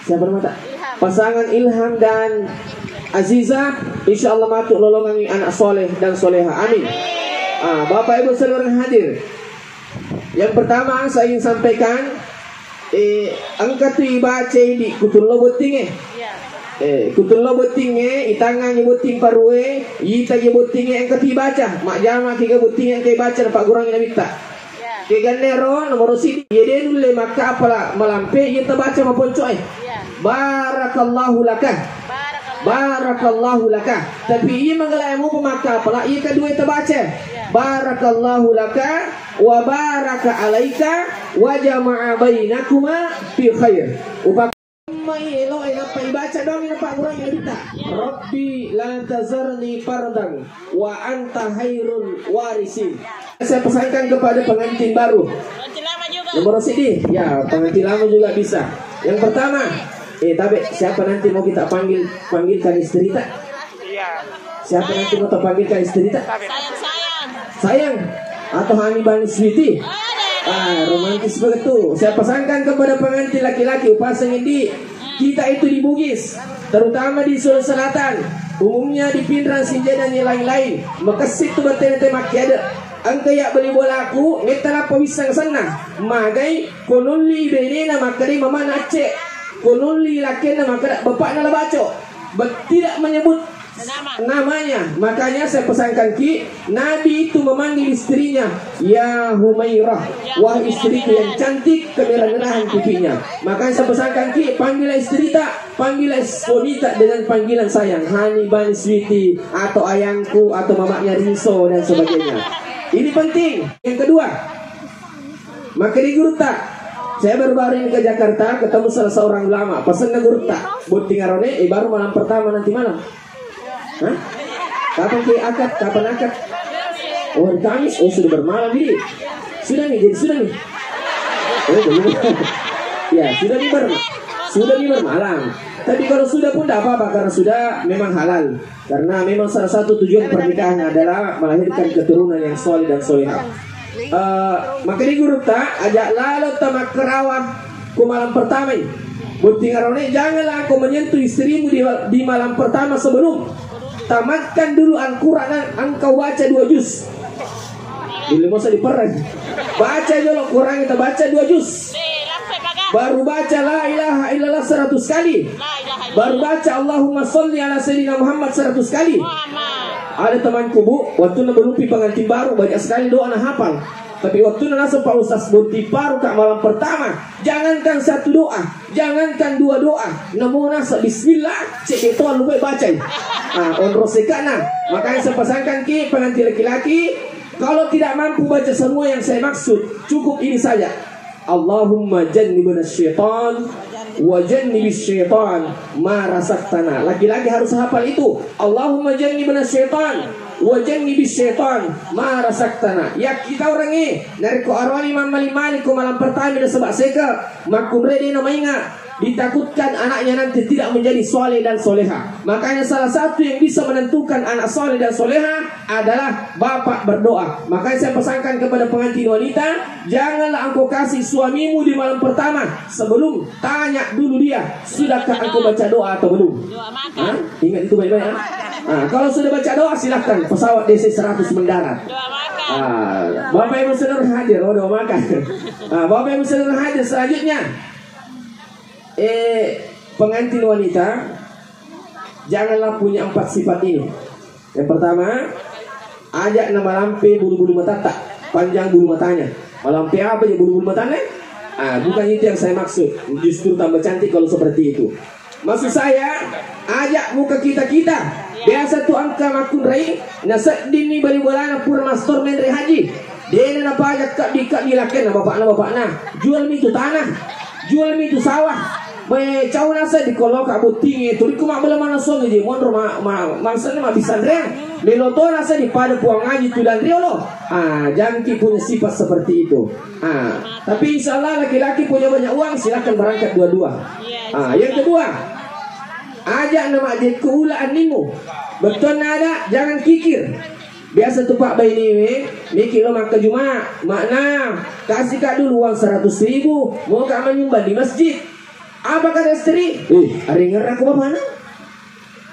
Siapa nama tak? Pasangan Ilham dan Aziza, insya Allah matuk lolongan anak soleh dan soleha. Amin. Bapak Ibu saudara hadir. Yang pertama saya ingin sampaikan, angkat tu ibaca di kutul lo boting kutul lo boting itangan boting parue, ita je boting angkat ibaca, mak jama kita boting angkat ibaca dapat kurang ina minta. Keganero nomor sini ye dulu maka apalah melampe ye terbaca maupun coy. Barakallahu lakah. Barakallahu lakah. Tapi ia mengalamu pemaka apalah ia kedua terbaca. Barakallahu lakah wa baraka alaika wa jama'a bainakuma fi khair. Mai elo apa baca dong apa kurang kita. Rabbi la tazarni fardan wa anta khairul warisin. Saya pesankan kepada pengantin baru. Pengantin lama juga. Nomor sini, ya pengantin lama juga bisa. Yang pertama, tapi siapa nanti mau kita panggilkan istri tak? Iya. Siapa nanti mau kita panggilkan istri tak? Sayang. Atau Hani Bani Sweety? Romantis begitu. Saya pesankan kepada pengantin laki-laki upasang ini, kita itu di Bugis, terutama di Sulawesi Selatan, umumnya di Pindrang, Sinjai dan yang lain-lain. Makasih tu bertema-tema kiada. Angka ya beli bola aku ngetala pawisang sana magai konuli benena makari mama nace konuli lakena makara bapak nala baco tidak menyebut namanya. Makanya saya pesankan ki Nabi itu memanggil istrinya ya Humairah, wah istriku yang cantik kemerah-merahan pipinya. Makanya saya pesankan ki panggillah istri tak, panggillah suami tak dengan panggilan sayang, Hani Bani Sweety atau ayangku atau mamanya Rinso dan sebagainya. Ini penting. Yang kedua, maka di Gurta. Saya baru-baru ini ke Jakarta, ketemu salah seorang ulama. Pesan ke Gurta. Buting arone, baru malam pertama nanti malam. Hah? Kapan ke akad? Kapan akad? Oh, hari Kamis. Oh, sudah bermalam ini. Sudah nih, jadi sudah nih. Oh, belum. Ya, sudah nih bermalam. Tapi kalau sudah pun tidak apa-apa karena sudah memang halal. Karena memang salah satu tujuan pernikahan adalah melahirkan keturunan yang soleh dan solehah. Maka di Gurta ajak lalu tamak kerawang ke malam pertama. Buting arone janganlah kau menyentuh istrimu di malam pertama sebelum tamatkan dulu Al-Quran engkau baca 2 juz. Bila masa diperang baca dulu Quran kita baca 2 juz. Baru baca la ilaha illallah 100 kali. Baru baca Allahumma sholli ala sayyidina Muhammad 100 kali. Ada temanku bu, waktu nak berumpi pengantin baru banyak sekali doa nak hafal. Tapi waktu nak langsung Pak Ustaz berumpi baru kak malam pertama, jangankan 1 doa, jangankan 2 doa, namun nasa bismillah, cek itu lupa baca. Onrosekana. Makanya saya pesankan ki pengantin laki-laki, kalau tidak mampu baca semua yang saya maksud, cukup ini saja. Allahumma jannibna syaitan wa jannibis syaitan ma razaqtana. Laki-laki harus hafal itu. Allahumma jannibna syaitan wa jannibis syaitan ma razaqtana. Ya kita orang ini dari ko arwani mamali ko malam pertama dah sebab seka makum rede na mainga. Ditakutkan anaknya nanti tidak menjadi soleh dan soleha. Makanya salah satu yang bisa menentukan anak soleh dan soleha adalah bapak berdoa. Makanya saya pesankan kepada pengantin wanita, janganlah engkau kasih suamimu di malam pertama sebelum tanya dulu dia, sudahkah engkau baca doa atau belum? Ingat itu baik-baik. Kalau sudah baca doa silahkan pesawat DC-100 mendarat. Bapak Ibu saudara hadir, doa makan. Bapak Ibu saudara hadir selanjutnya. Pengantin wanita janganlah punya 4 sifat ini. Yang pertama, ajak nama lampe bulu-bulu mata tak panjang bulu matanya. Lampe apa ya bulu-bulu matanya? Bukan itu yang saya maksud. Justru tambah cantik kalau seperti itu. Maksud saya, ajak muka kita-kita. Biasa tu angka makun rai, nasak dini bari bolana pur master menri haji. Dia nak ajak kak dilaken bapakna. Jual mi tu tanah, jual mi tu sawah. Cau nasa di kolok kabu tinggi tu ku mak bela mana son je mondro maksudnya mak bisa reng meloto nasa di pada puang ngaji tu dan riolo. Jangan punya sifat seperti itu. Tapi insyaallah laki-laki punya banyak uang silakan berangkat dua-dua. Yang kedua, ajak nama dia keulaan nimu. Betul ada, jangan kikir. Biasa tu Pak Bayi ni mikir lo mak ke Jumat, makna kasih kak dulu uang 100.000 mau kak menyumbang di masjid. Apa kata istri? Ada yang ngerak apa mana?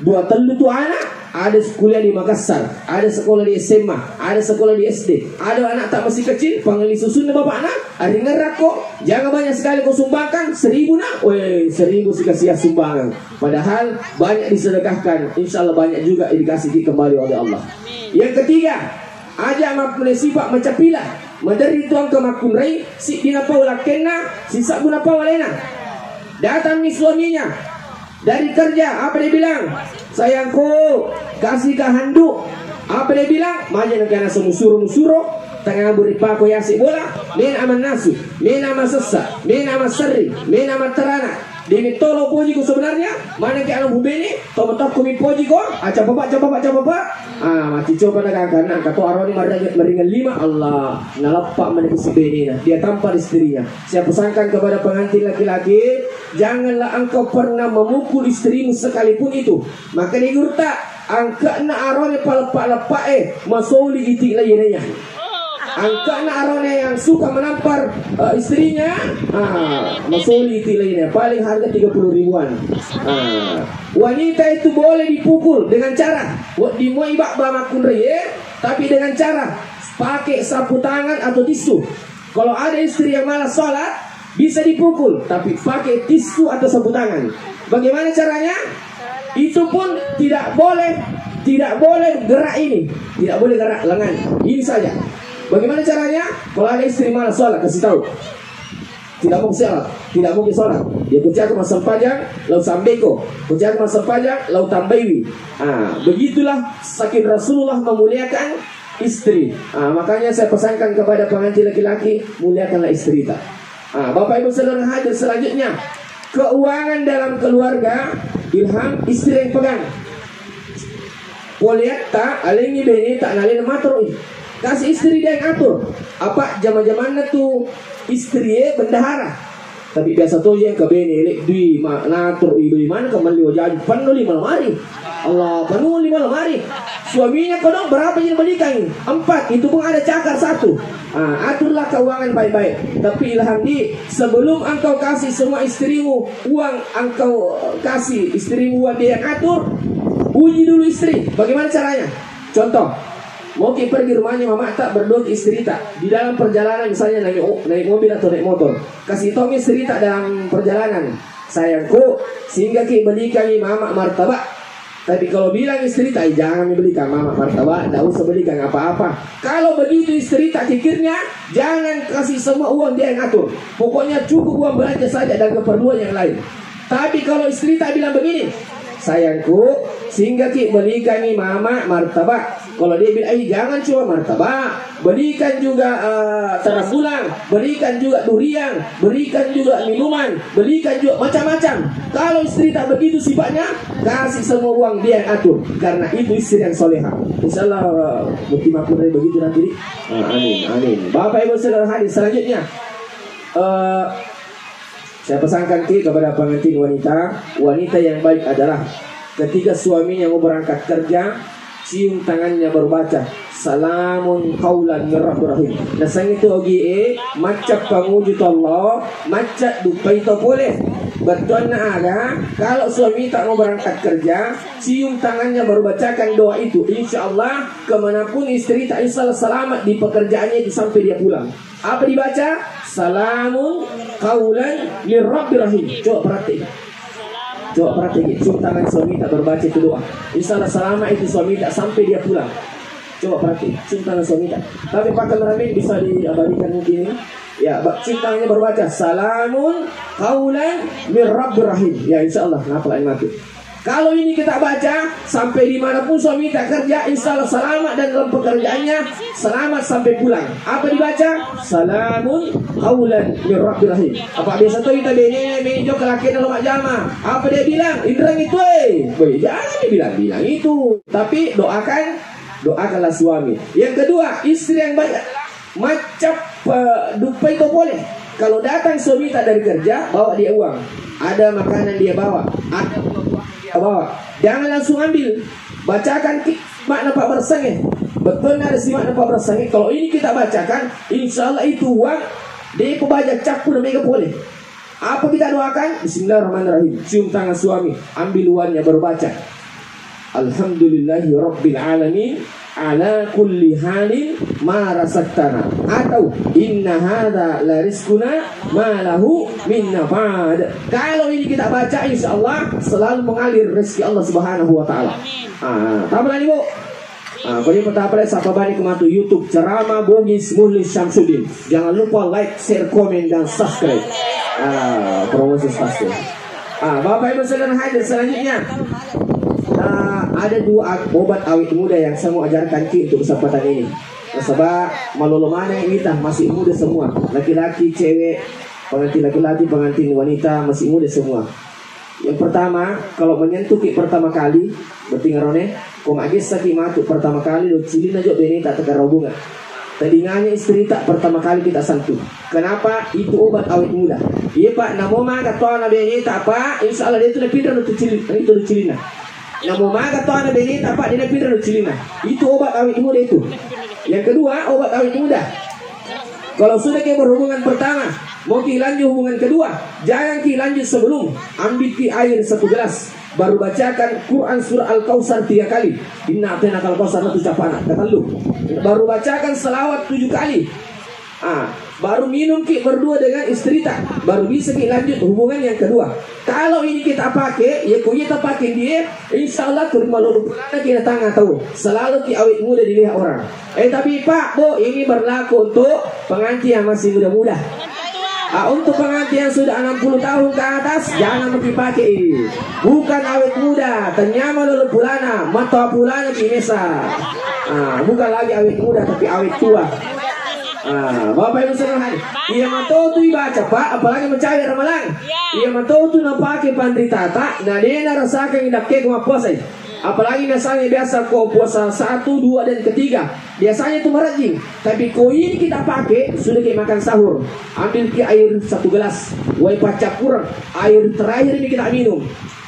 Dua telu tu anak. Ada sekolah di Makassar, ada sekolah di SMA, ada sekolah di SD, ada anak tak masih kecil, panggil susun bapak nak, ada ngerak kok, jangan banyak sekali kau sumbangkan, 1.000 nak, 1.000 sih kasih sumbangan, padahal banyak disedekahkan, insya Allah banyak juga dikasih kembali oleh Allah. Yang ketiga, ajak makna sifat macapila, madari tuang ke makunrai, si dinapau lakena, si sabunapau alena, datang ni suaminya dari kerja, apa dia bilang? Sayangku, kasih ke handuk. Apa dia bilang? Maja nak kena semusuro-musuro, tengah beri paku yasi bola, min aman nasu, min aman sesa, min aman seri, min aman terana. Dini tolo poji ko sebenarnya, mana ke alam hubeni, tomatok kumi poji ko, aca bapak. Mati coba nak anak kata arwani meringan 5 Allah, nalapak mana ke sebeni nah. Dia tampar istrinya. Saya pesankan kepada pengantin laki-laki, janganlah engkau pernah memukul istrimu sekalipun itu. Maka digurta, angka na arwani palepak-lepak masoli itik lainnya. Angka na arwani yang suka menampar istrinya, masoli itik lainnya. Paling harga 30 ribuan. Wanita itu boleh dipukul dengan cara dimuai bak bamakun tapi dengan cara pakai sapu tangan atau tisu. Kalau ada istri yang malas sholat, bisa dipukul, tapi pakai tisu atau sapu tangan. Bagaimana caranya? Itu pun tidak boleh gerak ini, tidak boleh gerak lengan. Ini saja. Bagaimana caranya? Kalau ada istri malas sholat, kasih tahu. Tidak mungkin sholat. Dia kerja ke masa panjang, lau sambeko. Kerja ke masa panjang, lau tambaiwi. Begitulah saking Rasulullah memuliakan istri. Makanya saya pesankan kepada pengantin laki-laki, muliakanlah istri tak. Bapak Ibu saudara hadir selanjutnya, keuangan dalam keluarga, ilham istri yang pegang. Poliat tak, alingi beni tak nalin matur. Kasih istri dia yang atur. Apa zaman-zamannya tuh istri bendahara. Tapi biasa tuh yang ke beni lek dui natur ibu mana kembali wajah penuh 5 lemari. Allah penuh 5 lemari. Suaminya kodong berapa yang belikan? 4. Itu pun ada cakar 1. Aturlah keuangan baik-baik. Tapi ilham di sebelum engkau kasih semua istrimu uang, engkau kasih istrimu uang dia yang atur, uji dulu istri. Bagaimana caranya? Contoh, mau pergi rumahnya mama tak berdua istri tak di dalam perjalanan, misalnya naik mobil atau naik motor, kasih tahu istri tak dalam perjalanan, sayangku sehingga belikan mama martabak. Tapi kalau bilang istri tak, jangan belikan mama martabak, tak usah belikan apa-apa. Kalau begitu istri tak pikirnya, jangan kasih semua uang dia yang atur. Pokoknya cukup uang belanja saja dan keperluan yang lain. Tapi kalau istri tak bilang begini, sayangku sehingga belikan mama martabak. Kalau dia bilang, jangan cuma martabak, berikan juga taras bulang, berikan juga durian, berikan juga minuman, berikan juga macam-macam. Kalau istri tak begitu sifatnya, kasih semua uang dia yang atur, karena itu istri yang soleha. Insyaallah mungkin aku dari begitu nanti. Amin. Bapak Ibu saudara hadir selanjutnya, saya pesankan kepada pengantin wanita yang baik adalah ketika suaminya mau berangkat kerja, cium tangannya berbaca salamun qaulan mir rabbir rahim. Nah sang itu ogi macap pangujud Allah, macap dupai to boleh. Betul aga kalau suami tak mau berangkat kerja, cium tangannya berbacakan doa itu, insya Allah kemanapun istri tak insya Allah selamat di pekerjaannya itu sampai dia pulang. Apa dibaca? Salamun qaulan mir rabbir rahim. Coba perhatikan. Cium tangan suami tak berbaca itu doa, insya Allah selama itu suami tak sampai dia pulang. Coba perhatikan, cium tangan suami tak. Tapi pakai ramai bisa diabadikan mungkin ini. Ya, cium tangannya berbaca salamun qaulan mir rabbir rahim. Ya insya Allah, kenapa lain mati. Kalau ini kita baca sampai dimanapun suami tak kerja, insya Allah selamat dan dalam pekerjaannya selamat sampai pulang. Apa dibaca? Salamun qaulan mir rabbir rahim. Apa biasa tu kita mejo kelaki dalam jama. Apa dia bilang? Indrang itu jangan dia bilang itu. Tapi doakanlah suami. Yang kedua, istri yang baik macam dupai itu boleh. Kalau datang suami tak dari kerja, bawa dia uang. Ada makanan dia bawa, ada bawa. Jangan langsung ambil. Bacakan makna Pak Bersangeh. Betul ada si makna Pak Bersangeh. Kalau ini kita bacakan, insya Allah itu uang dia pembajak capu dan mega boleh. Apa kita doakan? Bismillahirrahmanirrahim. Cium tangan suami, ambil uannya, baru baca Alhamdulillahi Rabbil Alamin ala kulli halin ma rasaktana, atau inna hadha la rizquna ma lahu min nafad. Kalau ini kita baca, insya Allah selalu mengalir rezeki Allah Subhanahu wa taala. Tambah lagi, Bu. Kau pertama siapa bani kematu YouTube ceramah Bugis Muhlis Syamsuddin. Jangan lupa like, share, komen dan subscribe. Promosi stasiun. Bapak Ibu saudara hadir selanjutnya. Ada dua obat awet muda yang saya mau ajarkan Ki untuk kesempatan ini. Sebab malolo mana yang kita masih muda semua, laki-laki, cewek, pengantin laki-laki, pengantin wanita masih muda semua. Yang pertama, kalau menyentuh Ki pertama kali, berarti ngarone, kung agis sa Ki matuk pertama kali, lo cilin aja beni tak tegar hubungan. Tadinganya istri tak pertama kali kita sentuh. Kenapa? Itu obat awet muda. Iya Pak, namo maka toa na beni tak Pak, insya Allah dia itu pindah untuk cilina. Namo maka toa na beni tak Pak, dia pindah untuk cilina. Itu obat awet muda itu. Yang kedua, obat awet muda. Kalau sudah kita berhubungan pertama, mau kita lanjut hubungan kedua, jangan kita lanjut sebelum. Ambil kita air 1 gelas, baru bacakan Quran surah Al-Kausar 3 kali. Inna a'tainakal kausar itu capana, kata lu. Baru bacakan selawat 7 kali. Baru minum Ki berdua dengan istri tak, baru bisa kita lanjut hubungan yang kedua. Kalau ini kita pakai, ya kita pakai dia, insya Allah kurma lulu pulana kita tangga tahu. Selalu Ki awet muda dilihat orang. Tapi Pak, Bu, ini berlaku untuk pengantin yang masih muda-muda. Untuk pengantin yang sudah 60 tahun ke atas, jangan dipakai ini. Bukan awet muda, ternyama lulu pulana, mata pulana kimesa. Bukan lagi awet muda, tapi awet tua. Bapak Ibu saudara, ia matau tu baca Pak, apalagi mencari ramalan. Ia matau tu nak pakai pandri tata, nah dia nak rasakan indak ke kuma puasa. Apalagi misalnya biasa kau puasa 1, 2 dan ketiga, biasanya itu merajing. Tapi kau ini kita pakai sudah kayak makan sahur. Ambil ke air 1 gelas, wai pacak kurang. Air terakhir ini kita minum.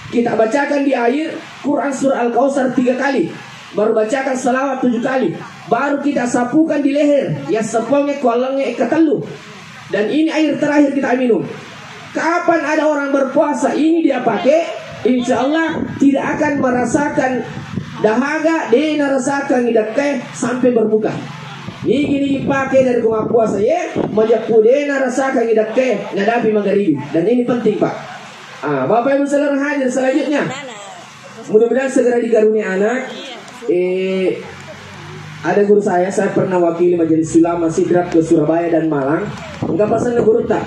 Kita bacakan di air Quran surah Al-Kausar 3 kali. Baru bacakan selawat 7 kali. Baru kita sapukan di leher, ya sepongnya kolongnya ketelu. Dan ini air terakhir kita minum. Kapan ada orang berpuasa ini dia pakai, insya Allah tidak akan merasakan dahaga, dia merasakan hidupnya sampai berbuka. Ini gini dipakai dari rumah puasa ya, majaku dia merasakan hidupnya nadapi magharibi. Dan ini penting Pak. Bapak Ibu saudara hadir selanjutnya. Mudah-mudahan segera dikaruniai anak. Ada guru saya pernah wakili majelis ulama Sidrap ke Surabaya dan Malang. Enggak pasang guru tak.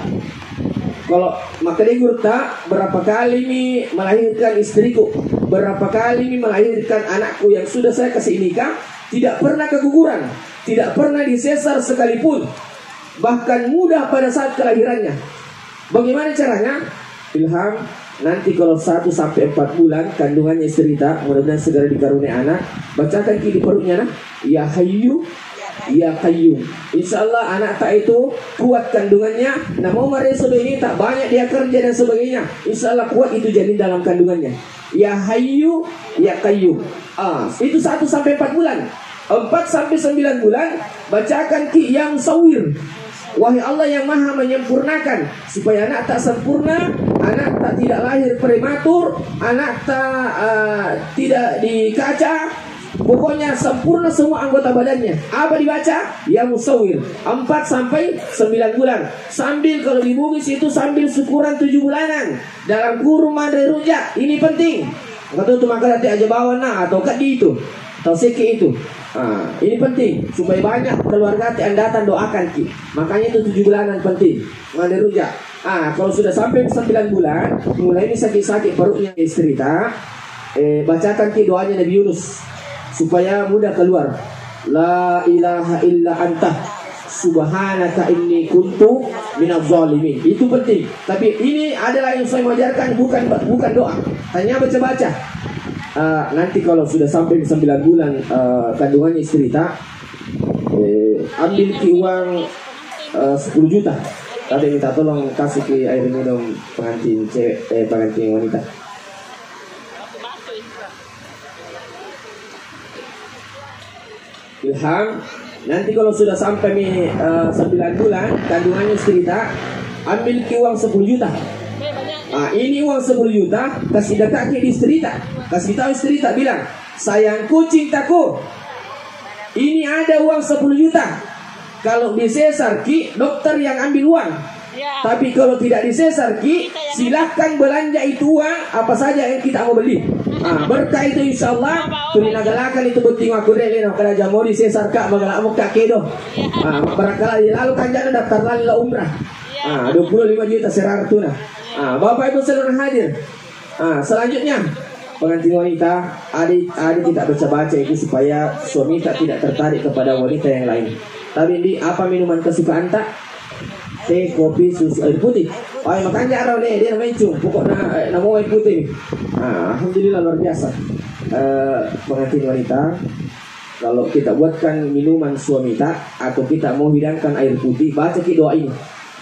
Kalau maka dia guru tak, berapa kali ini melahirkan istriku, berapa kali ini melahirkan anakku yang sudah saya kasih nikah, tidak pernah keguguran, tidak pernah disesar sekalipun, bahkan mudah pada saat kelahirannya. Bagaimana caranya? Ilham, nanti kalau 1 sampai 4 bulan kandungannya istri tak, mudah-mudahan segera dikaruniai anak, bacakan di perutnya nah, ya Hayyu ya Qayyum. Insya Allah anak tak itu kuat kandungannya. Nah mau mereka ini tak banyak dia kerja dan sebagainya, insya Allah kuat itu janin dalam kandungannya. Ya Hayyu ya Qayyum. Itu 1 sampai 4 bulan. 4 sampai 9 bulan bacakan Ki yang Sawir. Wahai Allah yang maha menyempurnakan, supaya anak tak sempurna, anak tak tidak lahir prematur, anak tak tidak dikaca, pokoknya sempurna semua anggota badannya. Apa dibaca? Ya Musawir. 4 sampai 9 bulan. Sambil kalau di Bugis itu sambil syukuran 7 bulanan dalam kurung mandri rujak. Ini penting. Kata itu maka nanti aja bawa atau kadi itu atau seki itu. Ini penting supaya banyak keluarga yang datang doakan Ki. Makanya itu 7 bulanan penting mandiri rujak. Kalau sudah sampai 9 bulan mulai ini sakit-sakit perutnya istri tak, bacakan Ki doanya Nabi Yunus supaya mudah keluar. La ilaha illa anta subhanaka inni kuntu minadz zalimin. Itu penting. Tapi ini adalah yang saya mengajarkan, bukan doa. Hanya baca-baca. Nanti kalau sudah sampai 9 bulan kandungannya istri tak, ambil Ki uang 10 juta. Tadi minta tolong kasih Ki air minum pengantin cewek, pengantin wanita. Ilham, nanti kalau sudah sampai 9 bulan kandungannya istri tak, ambil uang 10 juta. Ini uang 10 juta, kasih dekat ke istri tak, kasih tahu istri tak, bilang, sayangku, cintaku, ini ada uang 10 juta. Kalau disesar ki, dokter yang ambil uang. Tapi kalau tidak disesar ki, silahkan belanja itu uang apa saja yang kita mau beli. Berkah itu insya Allah. Tuli nagalakan itu penting aku deh. Kalau jam mau disesar kak, magalak mau kak kedo. Barangkali lalu kan jangan daftar lagi lah umrah. 25 juta serar tuna. Bapak ibu saudara hadir. Selanjutnya pengantin wanita, adik tidak baca-baca itu supaya suami tak tidak tertarik kepada wanita yang lain. Tapi di apa minuman kesukaan tak? Teh, kopi, susu, air putih. Makanya arah nih dia namanya cung. Pokoknya nama air putih. Alhamdulillah luar biasa. Pengantin wanita, kalau kita buatkan minuman suami tak, atau kita mau hidangkan air putih, baca doa ini.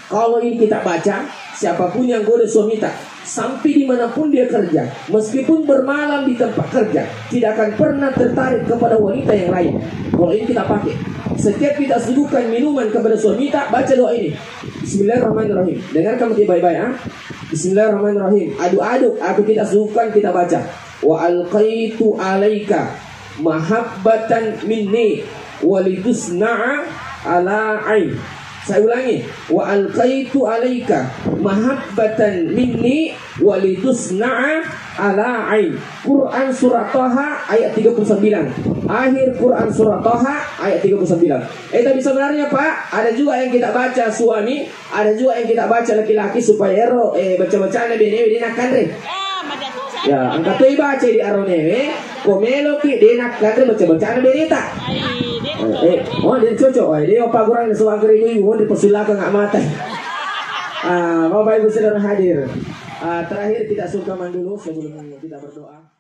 Kalau ini kita baca, siapapun yang goda suami tak, sampai dimanapun dia kerja, meskipun bermalam di tempat kerja, tidak akan pernah tertarik kepada wanita yang lain. Kalau ini kita pakai, setiap kita suguhkan minuman kepada suami tak, baca doa ini. Bismillahirrahmanirrahim. Dengarkan baik-baik. Bismillahirrahmanirrahim. Aduk-aduk, apa kita suguhkan, kita baca. Wa alqaitu alaika mahabbatan minni walidusna'a ala ain. Saya ulangi, wa alqaitu alaika mahabbatan minni walidusna'a ala ain. Quran surah Thaha ayat 39. Akhir Quran surah Thaha ayat 39. Tapi sebenarnya Pak, ada juga yang kita baca suami, ada juga yang kita baca laki-laki supaya baca-bacaan Nabi Newe dinakan re. Ya, angkat tuh baca di aronewe, komelo ki dinakan re baca-bacaan Nabi Neta. Dia cocok, dia apa kurang sesuatu ini, dia persilakan nggak mati. Bapak ibu saudara hadir. Terakhir kita sungkaman dulu sebelum kita berdoa.